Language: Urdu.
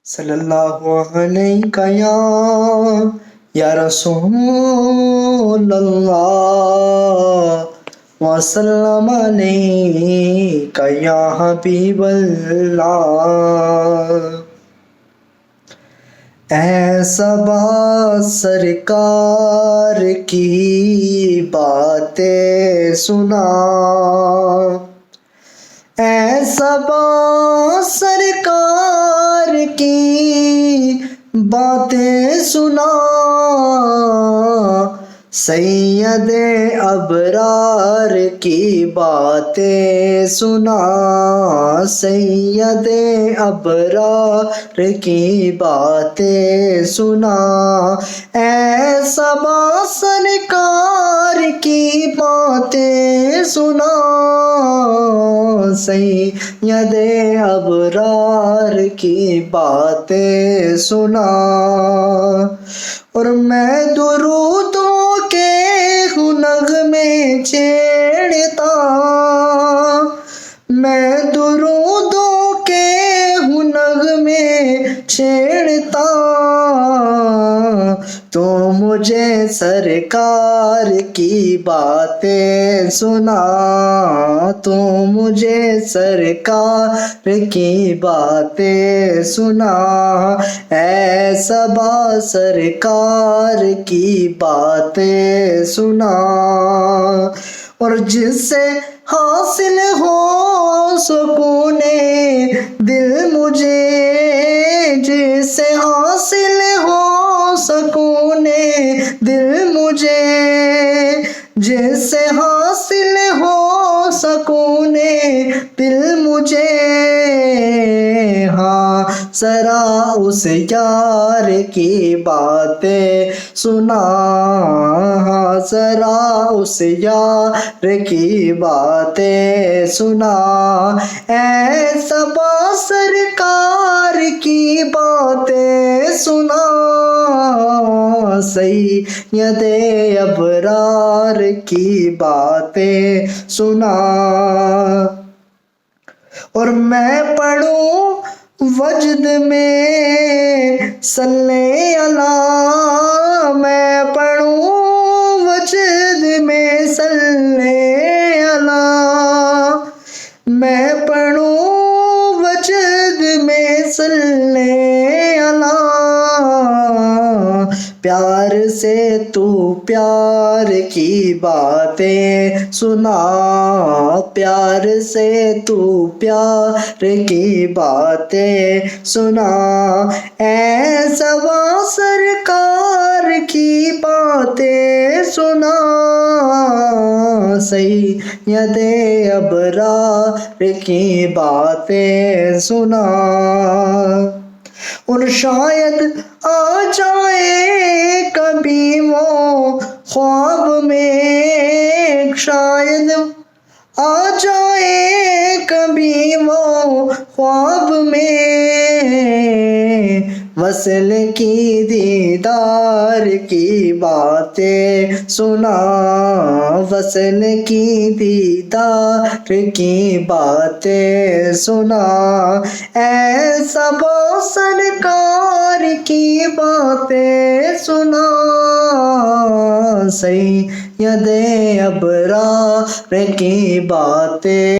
صلی اللہ علیہ یا رسول اللہ وسلم علیہ یا حبیب اللہ۔ اے صبا سرکار کی باتیں سنا، اے صبا سرکار کی باتیں سنا، سید ابرار کی باتیں سنا، سید ابرار کی باتیں سنا، اے صبا سرکار کی باتیں سنا، سید ابرار کی باتیں سنا۔ اور میں درودوں کے نغمے چھیڑتا، میں درودوں کے نغمے چھیڑتا، تو مجھے سرکار کی باتیں سنا، تو مجھے سرکار کی باتیں سنا، اے صبا سرکار کی باتیں سنا۔ اور جس سے حاصل ہو سکون دل مجھے، جس سے حاصل ہو سکون دل مجھے، جس سے حاصل ہو سکون دل مجھے، ہاں ذرا اس یار کی باتیں سنا، ہاں ذرا اس یار کی باتیں سنا، اے صبا سرکار کی باتیں سنا، سید ابرار کی باتیں سنا۔ اور میں پڑھوں وجد میں صلی اللہ، میں پڑھوں وجد میں صلی اللہ، میں پڑھوں وجد میں صلی اللہ، پیار سے تو پیار کی باتیں سنا، پیار سے تو پیار کی باتیں سنا، اے صبا سرکار کی باتیں سنا، سید ابرار کی باتیں سنا۔ اور شاید آ جائے کبھی وہ خواب میں، شاید آ جائے کبھی وہ خواب میں، وصل کی دیدار کی باتیں سنا، وصل کی دیدار کی باتیں سنا، اے صبا سرکار کی باتیں سنا، سید ابرار کی باتیں